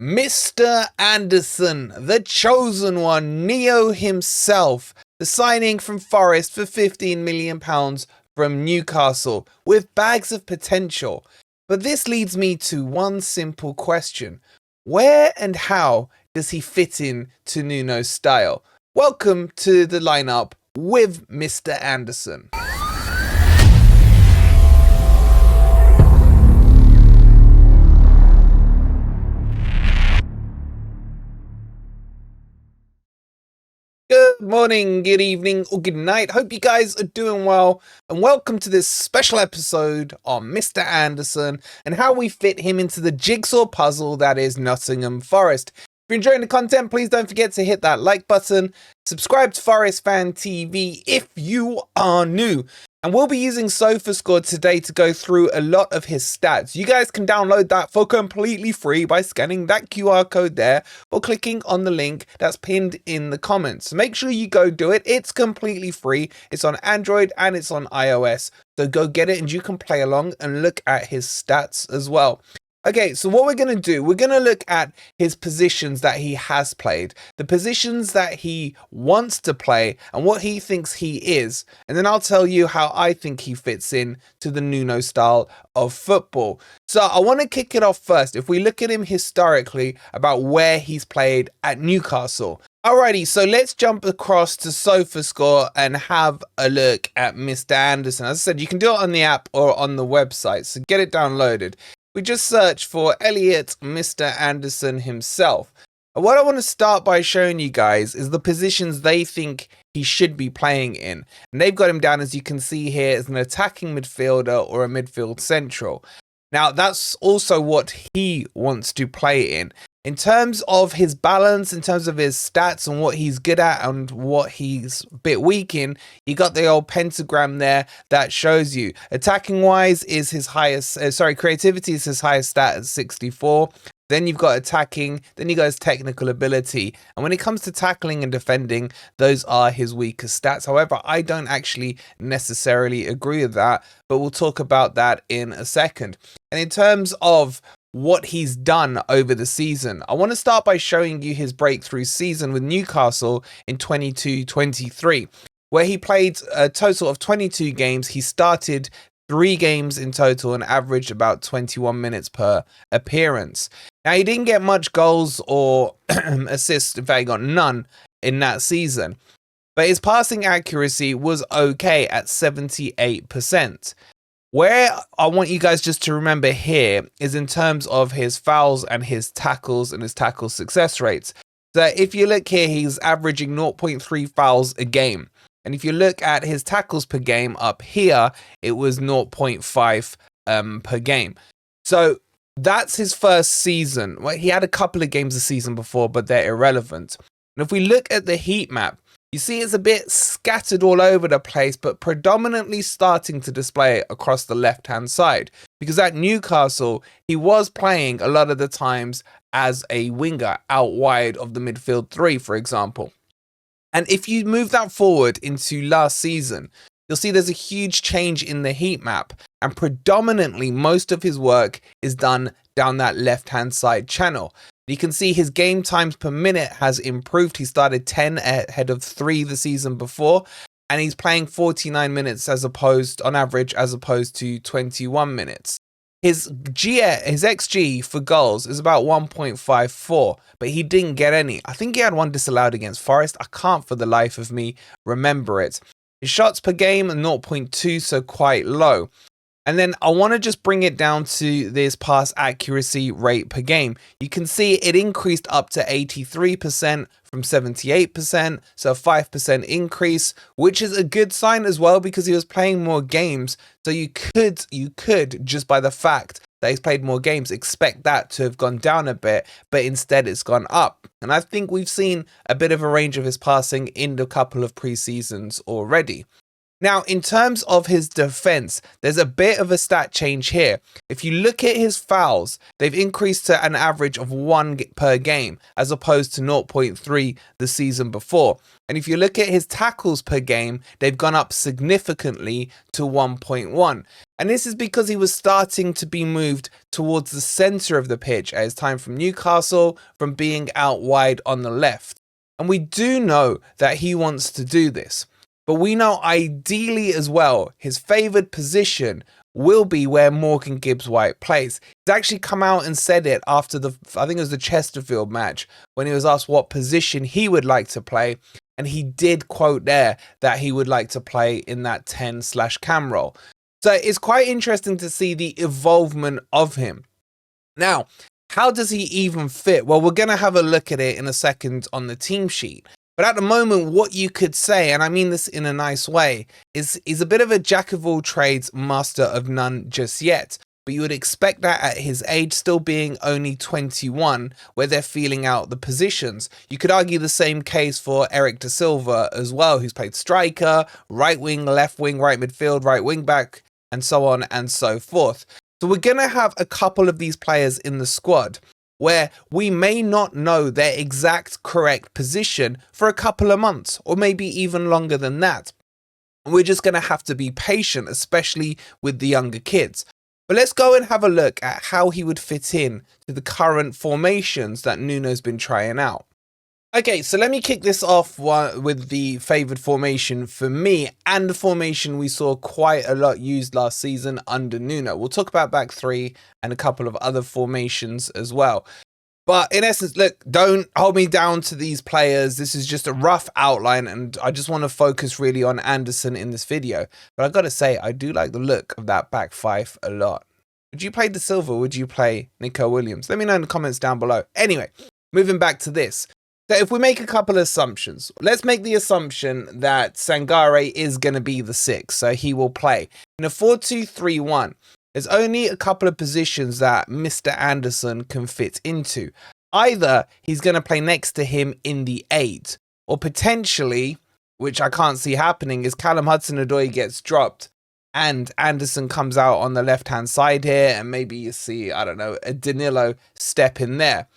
Mr. Anderson, the chosen one, Neo himself, the signing from Forest for £15 million from Newcastle with bags of potential. But this leads me to one simple question. Where and how does he fit in to Nuno's style? Welcome to the lineup with Mr. Anderson. Good morning, good evening, or good night. Hope you guys are doing well, and welcome to this special episode on Mr. Anderson and how we fit him into the jigsaw puzzle that is Nottingham Forest. If you're enjoying the content, please don't forget to hit that like button, subscribe to Forest Fan TV if you are new. And we'll be using SofaScore today to go through a lot of his stats. You guys can download that for completely free by scanning that QR code there or clicking on the link that's pinned in the comments. So make sure you go do it. It's completely free. It's on Android and it's on iOS. So go get it and you can play along and look at his stats as well. Okay, so what we're going to do, we're going to look at his positions that he has played, the positions that he wants to play, and what he thinks he is. And then I'll tell you how I think he fits in to the Nuno style of football. So I want to kick it off first. If we look at him historically, about where he's played at Newcastle. Alrighty, so let's jump across to SofaScore and have a look at Mr. Anderson. As I said, you can do it on the app or on the website, so get it downloaded. We just search for Elliot Mr. Anderson himself. And what I want to start by showing you guys is the positions they think he should be playing in. And they've got him down, as you can see here, as an attacking midfielder or a midfield central. Now, that's also what he wants to play in. In terms of his balance, in terms of his stats and what he's good at and what he's a bit weak in, you got the old pentagram there that shows you. Attacking wise is his highest, creativity is his highest stat at 64. Then you've got attacking, then you got his technical ability. And when it comes to tackling and defending, those are his weakest stats. However, I don't actually necessarily agree with that, but we'll talk about that in a second. And in terms of what he's done over the season, I want to start by showing you his breakthrough season with Newcastle in 22-23, where he played a total of 22 games. He started 3 games in total and averaged about 21 minutes per appearance. Now, he didn't get much goals or assists. In fact, he got none in that season, but his passing accuracy was okay at 78%. Where I want you guys just to remember here is in terms of his fouls and his tackles and his tackle success rates. So if you look here, he's averaging 0.3 fouls a game. And if you look at his tackles per game up here, it was 0.5 per game. So that's his first season. Well, he had a couple of games a season before, but they're irrelevant. And if we look at the heat map, you see it's a bit scattered all over the place, but predominantly starting to display it across the left-hand side. Because at Newcastle, he was playing a lot of the times as a winger out wide of the midfield 3, for example. And if you move that forward into last season, you'll see there's a huge change in the heat map. And predominantly, most of his work is done down that left-hand side channel. You can see his game times per minute has improved. He started 10 ahead of 3 the season before, and he's playing 49 minutes on average as opposed to 21 minutes. His XG for goals is about 1.54, but he didn't get any. I think he had one disallowed against Forest. I can't for the life of me remember it. His shots per game are 0.2, so quite low. And then I want to just bring it down to this pass accuracy rate per game. You can see it increased up to 83% from 78%, so a 5% increase, which is a good sign as well because he was playing more games. So you could just by the fact that he's played more games expect that to have gone down a bit, but instead it's gone up. And I think we've seen a bit of a range of his passing in a couple of pre-seasons already. Now, in terms of his defense, there's a bit of a stat change here. If you look at his fouls, they've increased to an average of 1 per game, as opposed to 0.3 the season before. And if you look at his tackles per game, they've gone up significantly to 1.1. And this is because he was starting to be moved towards the center of the pitch at his time from Newcastle, from being out wide on the left. And we do know that he wants to do this. But we know ideally as well, his favoured position will be where Morgan Gibbs-White plays. He's actually come out and said it after I think it was the Chesterfield match, when he was asked what position he would like to play. And he did quote there that he would like to play in that 10/cam role. So it's quite interesting to see the evolvement of him. Now, how does he even fit? Well, we're going to have a look at it in a second on the team sheet. But at the moment, what you could say, and I mean this in a nice way, is he's a bit of a jack of all trades, master of none just yet. But you would expect that at his age, still being only 21, where they're feeling out the positions. You could argue the same case for Eric Da Silva as well, who's played striker, right wing, left wing, right midfield, right wing back, and so on and so forth. So we're going to have a couple of these players in the squad where we may not know their exact correct position for a couple of months, or maybe even longer than that. We're just going to have to be patient, especially with the younger kids. But let's go and have a look at how he would fit in to the current formations that Nuno's been trying out. Okay, so let me kick this off with the favoured formation for me, and the formation we saw quite a lot used last season under Nuno. We'll talk about back three and a couple of other formations as well. But in essence, look, don't hold me down to these players. This is just a rough outline, and I just want to focus really on Anderson in this video. But I've got to say, I do like the look of that back five a lot. Would you play Da Silva? Would you play Nico Williams? Let me know in the comments down below. Anyway, moving back to this. So if we make a couple of assumptions, let's make the assumption that Sangare is going to be the 6, so he will play. In a 4-2-3-1, there's only a couple of positions that Mr. Anderson can fit into. Either he's going to play next to him in the 8, or potentially, which I can't see happening, is Callum Hudson-Odoi gets dropped and Anderson comes out on the left-hand side here, and maybe you see, I don't know, a Danilo step in there.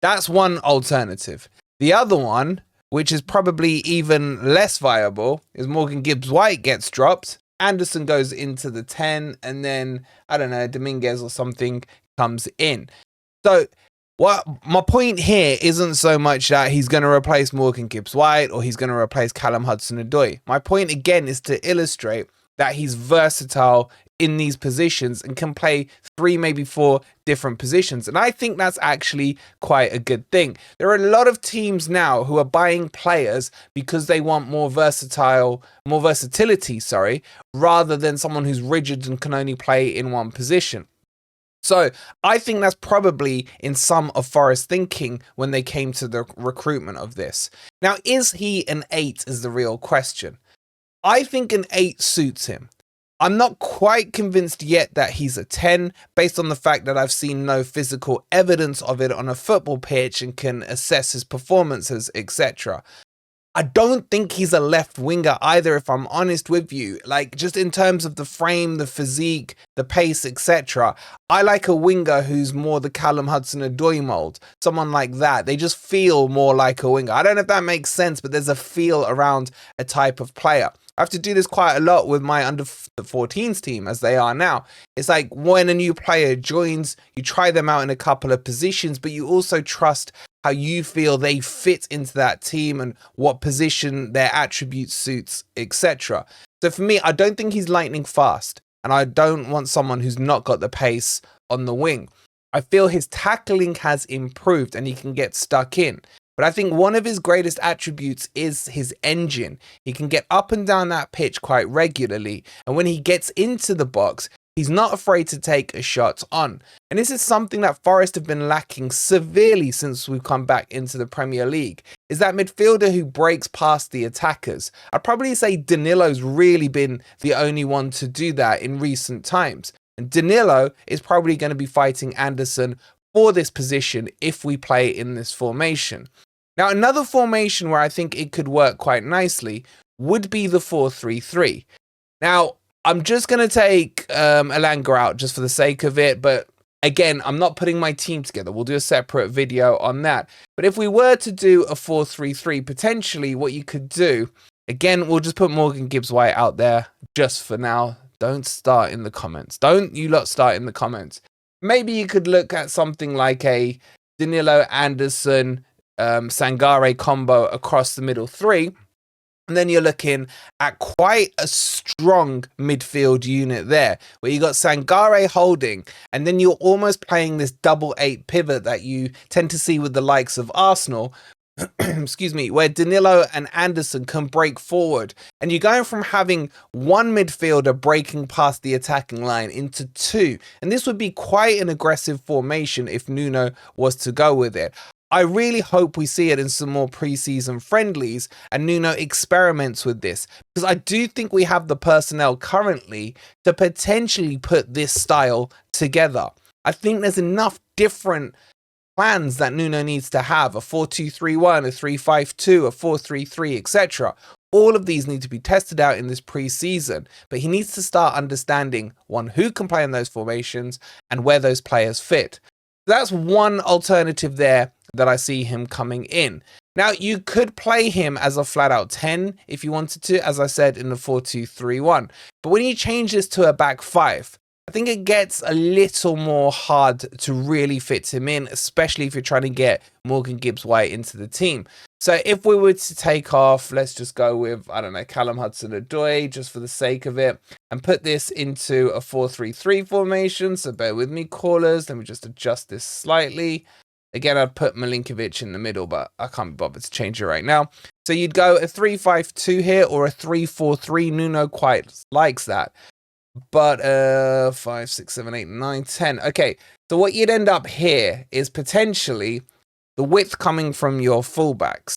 That's one alternative. The other one, which is probably even less viable, is Morgan Gibbs-White gets dropped, Anderson goes into the 10, and then, I don't know, Dominguez or something comes in. So what my point here isn't so much that he's going to replace Morgan Gibbs-White or he's going to replace Callum Hudson-Odoi. My point again is to illustrate that he's versatile in these positions and can play 3, maybe 4 different positions. And I think that's actually quite a good thing. There are a lot of teams now who are buying players because they want more versatility, rather than someone who's rigid and can only play in one position. So I think that's probably in some of Forest's thinking when they came to the recruitment of this. Now, is he an 8 is the real question. I think an 8 suits him. I'm not quite convinced yet that he's a 10, based on the fact that I've seen no physical evidence of it on a football pitch and can assess his performances, etc. I don't think he's a left winger either, if I'm honest with you. Like, just in terms of the frame, the physique, the pace, etc. I like a winger who's more the Callum Hudson-Odoi mold. Someone like that. They just feel more like a winger. I don't know if that makes sense, but there's a feel around a type of player. I have to do this quite a lot with my under-14s team as they are now. It's like when a new player joins, you try them out in a couple of positions, but you also trust how you feel they fit into that team and what position their attributes suits, etc. So for me, I don't think he's lightning fast, and I don't want someone who's not got the pace on the wing. I feel his tackling has improved and he can get stuck in. But I think one of his greatest attributes is his engine. He can get up and down that pitch quite regularly. And when he gets into the box, he's not afraid to take a shot on. And this is something that Forest have been lacking severely since we've come back into the Premier League, is that midfielder who breaks past the attackers. I'd probably say Danilo's really been the only one to do that in recent times. And Danilo is probably going to be fighting Anderson for this position if we play in this formation. Now, another formation where I think it could work quite nicely would be the 4-3-3. Now, I'm just going to take Elanga out just for the sake of it, but again, I'm not putting my team together. We'll do a separate video on that. But if we were to do a 4-3-3, potentially what you could do, again, we'll just put Morgan Gibbs-White out there just for now. Don't start in the comments. Don't you lot start in the comments. Maybe you could look at something like a Danilo, Anderson, Sangare combo across the middle three. And then you're looking at quite a strong midfield unit there, where you got Sangare holding, and then you're almost playing this double 8 pivot that you tend to see with the likes of Arsenal, excuse me, where Danilo and Anderson can break forward. And you're going from having one midfielder breaking past the attacking line into two. And this would be quite an aggressive formation if Nuno was to go with it. I really hope we see it in some more preseason friendlies and Nuno experiments with this, because I do think we have the personnel currently to potentially put this style together. I think there's enough different plans that Nuno needs to have, a 4-2-3-1, a 3-5-2, a 4-3-3, etc. All of these need to be tested out in this preseason, but he needs to start understanding, one, who can play in those formations and where those players fit. That's one alternative there that I see him coming in. Now, you could play him as a flat-out 10 if you wanted to, as I said, in the 4-2-3-1. But when you change this to a back 5, I think it gets a little more hard to really fit him in, especially if you're trying to get Morgan Gibbs-White into the team. So if we were to take off, let's just go with, I don't know, Callum Hudson-Odoi, just for the sake of it, and put this into a 4-3-3 formation. So bear with me, callers. Let me just adjust this slightly. Again, I'd put Milinkovic in the middle, but I can't be bothered to change it right now. So you'd go a 3-5-2 here or a 3-4-3. Nuno quite likes that. But 5, 6, 7, 8, 9, 10. Okay, so what you'd end up here is potentially the width coming from your fullbacks.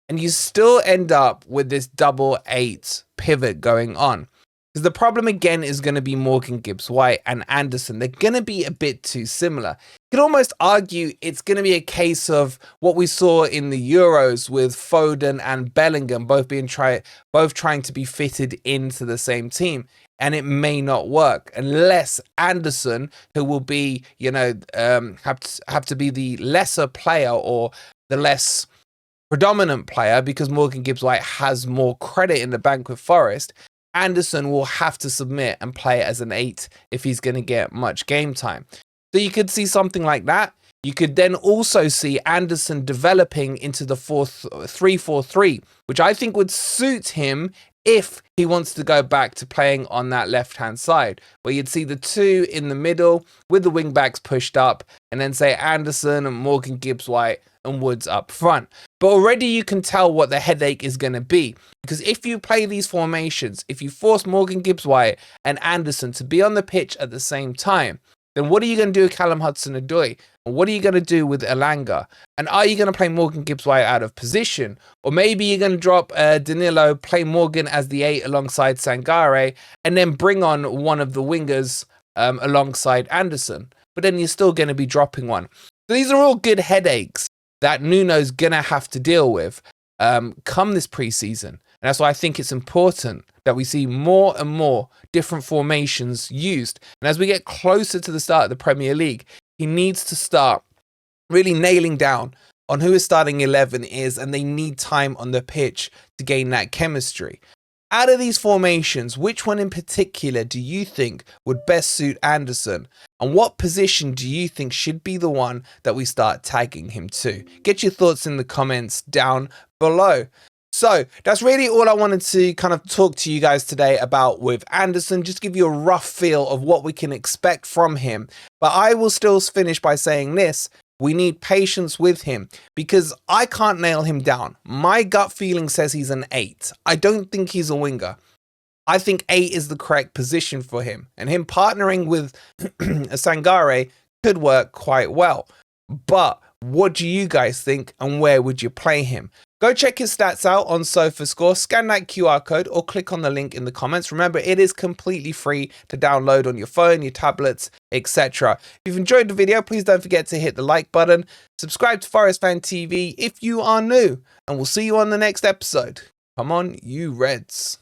And you still end up with this double 8 pivot going on. Because the problem again is going to be Morgan Gibbs-White and Anderson. They're going to be a bit too similar. You could almost argue it's going to be a case of what we saw in the Euros with Foden and Bellingham both trying to be fitted into the same team. And it may not work unless Anderson, who will be, you know, have to be the lesser player or the less predominant player because Morgan Gibbs-White has more credit in the bank with Forest. Anderson will have to submit and play as an 8 if he's going to get much game time. So you could see something like that. You could then also see Anderson developing into the 3-4-3, which I think would suit him if he wants to go back to playing on that left-hand side, where you'd see the 2 in the middle with the wing-backs pushed up, and then say Anderson and Morgan Gibbs-White and Woods up front. But already you can tell what the headache is going to be, because if you play these formations, if you force Morgan Gibbs-White and Anderson to be on the pitch at the same time, then what are you going to do with Callum Hudson-Odoi? And what are you going to do with Elanga? And are you going to play Morgan Gibbs-White out of position? Or maybe you're going to drop Danilo, play Morgan as the 8 alongside Sangare, and then bring on one of the wingers alongside Anderson. But then you're still going to be dropping one. So these are all good headaches that Nuno's going to have to deal with come this preseason. And that's why I think it's important that we see more and more different formations used. And as we get closer to the start of the Premier League, he needs to start really nailing down on who his starting 11 is, and they need time on the pitch to gain that chemistry. Out of these formations, which one in particular do you think would best suit Anderson? And what position do you think should be the one that we start tagging him to? Get your thoughts in the comments down below. So that's really all I wanted to kind of talk to you guys today about with Anderson, just give you a rough feel of what we can expect from him. But I will still finish by saying this: we need patience with him because I can't nail him down. My gut feeling says he's an 8. I don't think he's a winger. I think 8 is the correct position for him, and him partnering with a Sangare could work quite well. But what do you guys think, and where would you play him? Go check his stats out on SofaScore, scan that QR code or click on the link in the comments. Remember, it is completely free to download on your phone, your tablets, etc. If you've enjoyed the video, please don't forget to hit the like button, subscribe to Forest Fan TV if you are new, and we'll see you on the next episode. Come on, you Reds.